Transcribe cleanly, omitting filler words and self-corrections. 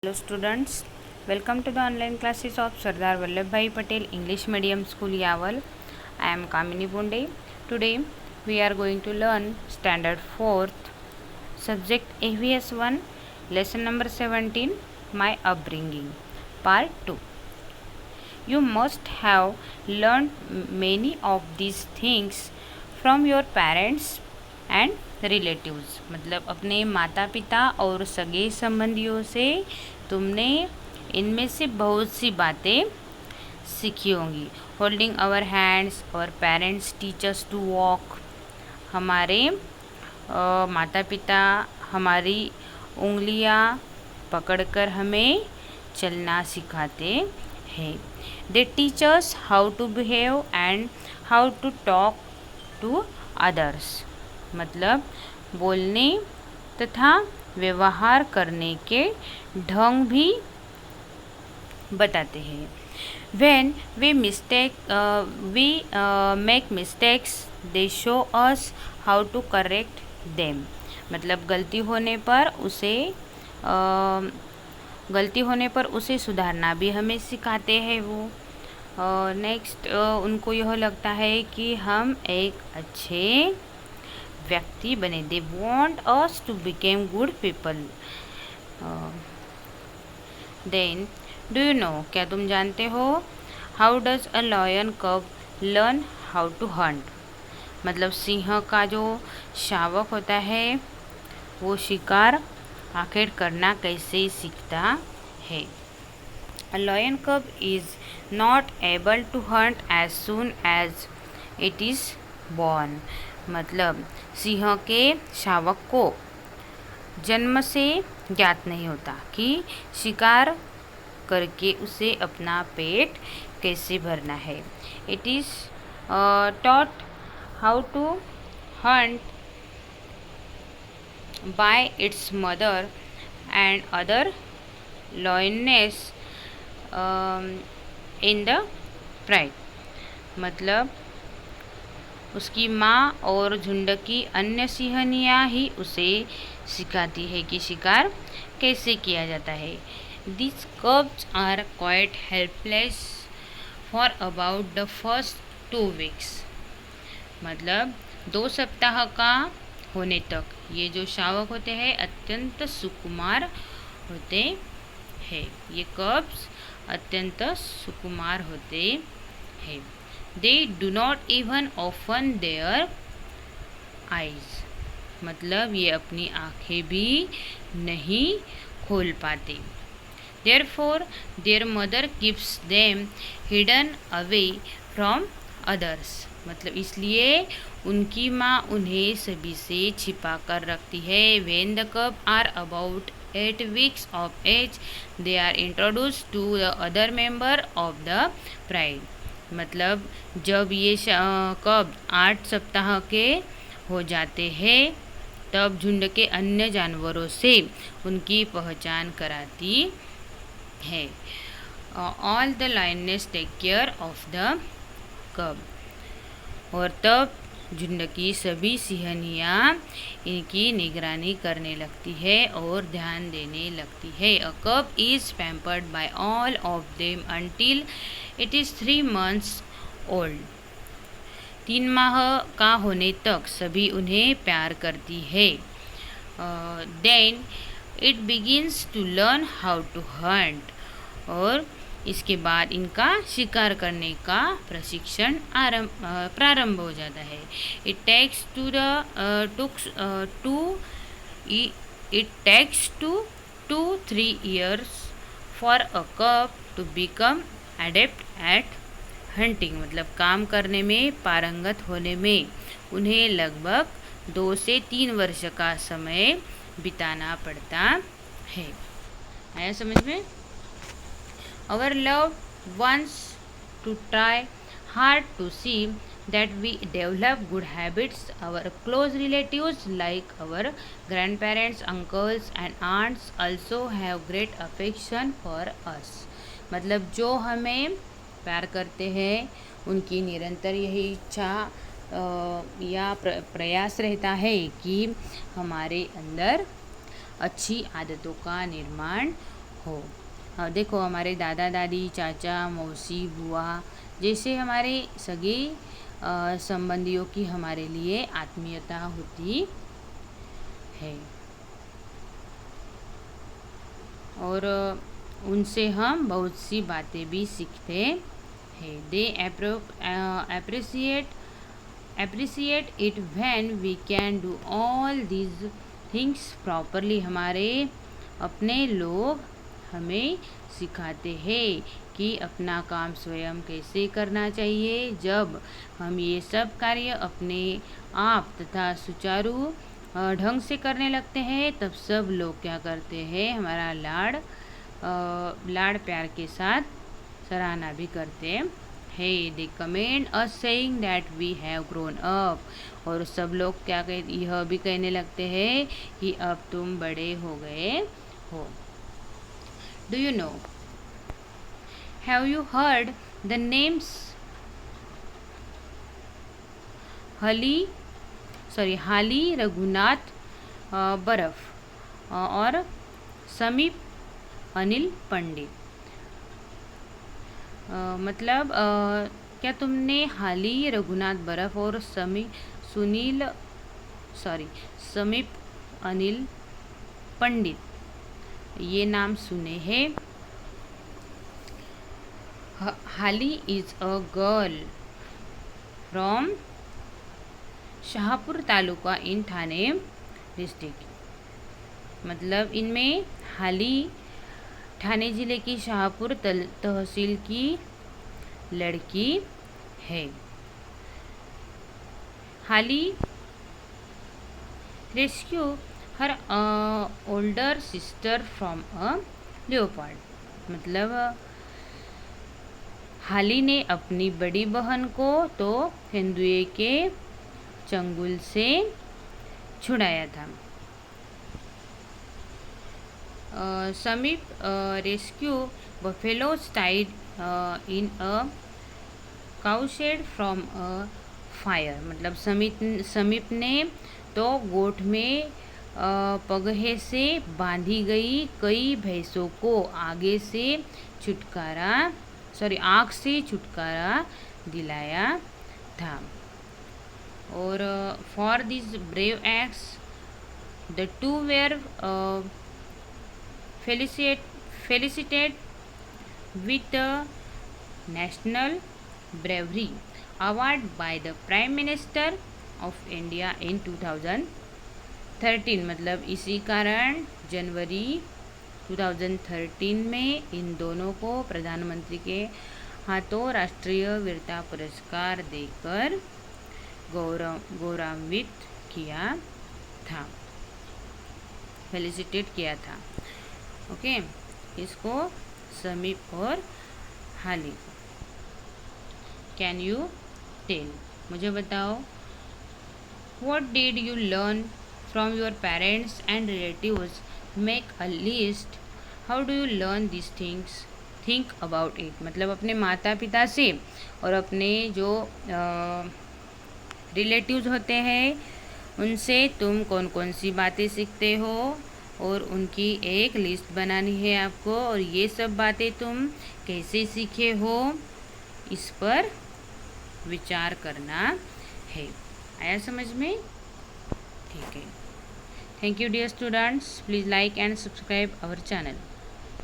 Hello students, welcome to the online classes of Sardar Vallabhbhai Patel English Medium School Yaval. I am Kamini Bonde. Today we are going to learn Standard 4th, Subject AVS 1, Lesson number 17, My Upbringing, Part 2. You must have learned many of these things from your parents and relatives, मतलब अपने माता पिता और सगे संबंधियों से तुमने इनमें से बहुत सी बातें सीखी होंगी. Holding our hands, our parents teach us to walk. हमारे माता पिता हमारी उंगलियां पकड़कर हमें चलना सिखाते हैं. They teach us how to behave and how to talk to others, मतलब बोलने तथा व्यवहार करने के ढंग भी बताते हैं. When we make mistakes, they show us how to correct them. मतलब गलती होने पर उसे सुधारना भी हमें सिखाते हैं वो. नेक्स्ट उनको यह लगता है कि हम एक अच्छे व्यक्ति बने. They want us to became good people. Then do you know, क्या तुम जानते हो, how does a lion cub learn how to hunt. मतलब सिंह का जो शावक होता है वो शिकार आखिर करना कैसे सीखता है. A lion cub is not able to hunt as soon as it is born. मतलब सिंह के शावक को जन्म से ज्ञात नहीं होता कि शिकार करके उसे अपना पेट कैसे भरना है. It is taught how to hunt by its mother and other lioness in the pride. मतलब उसकी माँ और झुंड की अन्य सिंहनियाँ ही उसे सिखाती है कि शिकार कैसे किया जाता है. This cubs are quite helpless for about the first 2 weeks. मतलब 2 सप्ताह का होने तक ये जो शावक होते हैं अत्यंत सुकुमार होते हैं. ये कब्स अत्यंत सुकुमार होते हैं. They do not even open their eyes. मतलब ये अपनी आँखें भी नहीं खोल पाते. Therefore, their mother keeps them hidden away from others. मतलब इसलिए उनकी माँ उन्हें सभी से छिपा कर रखती है. When the cubs are about 8 weeks of age, they are introduced to the other member of the pride. मतलब जब ये कब 8 सप्ताह के हो जाते हैं तब झुंड के अन्य जानवरों से उनकी पहचान कराती है. All the lioness take care of the cub. और तब झुंड की सभी सिंहनियाँ इनकी निगरानी करने लगती है और ध्यान देने लगती है. A cub is pampered by all of them until it is 3 months old. 3 माह का होने तक सभी उन्हें प्यार करती है. Then it begins to learn how to hunt. और इसके बाद इनका शिकार करने का प्रशिक्षण प्रारंभ हो जाता है. It takes to 2-3 years for a cub to become adept at hunting. मतलब काम करने में पारंगत होने में उन्हें लगभग 2 से 3 वर्ष का समय बिताना पड़ता है. आया समझ में? Our loved ones to try hard to see that we develop good habits. Our close relatives like our grandparents, uncles and aunts also have great affection for us. मतलब जो हमें प्यार करते हैं उनकी निरंतर यही इच्छा या प्रयास रहता है कि हमारे अंदर अच्छी आदतों का निर्माण हो। देखो हमारे दादा दादी, चाचा, मौसी, बुआ जैसे हमारे सगे संबंधियों की हमारे लिए आत्मीयता होती है और उनसे हम बहुत सी बातें भी सीखते हैं। दे appreciate it when we can do all these things properly। हमारे अपने लोग हमें सिखाते हैं कि अपना काम स्वयं कैसे करना चाहिए। जब हम ये सब कार्य अपने आप तथा सुचारू ढंग से करने लगते हैं तब सब लोग क्या करते हैं, हमारा लाड़ प्यार के साथ सराहना भी करते हैं। They comment us saying that we have grown up. और सब लोग क्या यह भी कहने लगते हैं कि अब तुम बड़े हो गए हो। Do you no, have you heard the names हाली, रघुनाथ, बर्फ और समीप अनिल पंडित। मतलब क्या तुमने हाली, रघुनाथ बर्फ और समीप अनिल पंडित ये नाम सुने हैं? हाली is a girl from Shahpur taluka in Thane district. मतलब इनमें हाली ठाणे जिले की शाहपुर तहसील की लड़की है। हाली rescue her older sister from a leopard. मतलब हाली ने अपनी बड़ी बहन को तो तेंदुए के चंगुल से छुड़ाया था। समीप rescue buffaloes tied in a cowshed from a fire. मतलब समीप ने तो गोठ में पगहे से बांधी गई कई भैंसों को आग से छुटकारा दिलाया था। और for this brave acts the two were felicitated with the National Bravery Award by the Prime Minister of India in 2013। मतलब इसी कारण जनवरी 2013 में इन दोनों को प्रधानमंत्री के हाथों राष्ट्रीय वीरता पुरस्कार देकर गौरवान्वित किया था, फेलिसिटेट किया था। ओके, इसको समीप और हाली। कैन यू टेल, मुझे बताओ, what did you learn from your parents and relatives? Make a list. How do you learn this things? Think about it. मतलब अपने माता पिता से और अपने जो रिलेटिव्स होते हैं उनसे तुम कौन कौन सी बातें सीखते हो और उनकी एक लिस्ट बनानी है आपको। और ये सब बातें तुम कैसे सीखे हो इस पर विचार करना है। आया समझ में? ठीक है। Thank you dear students, please like and subscribe our channel.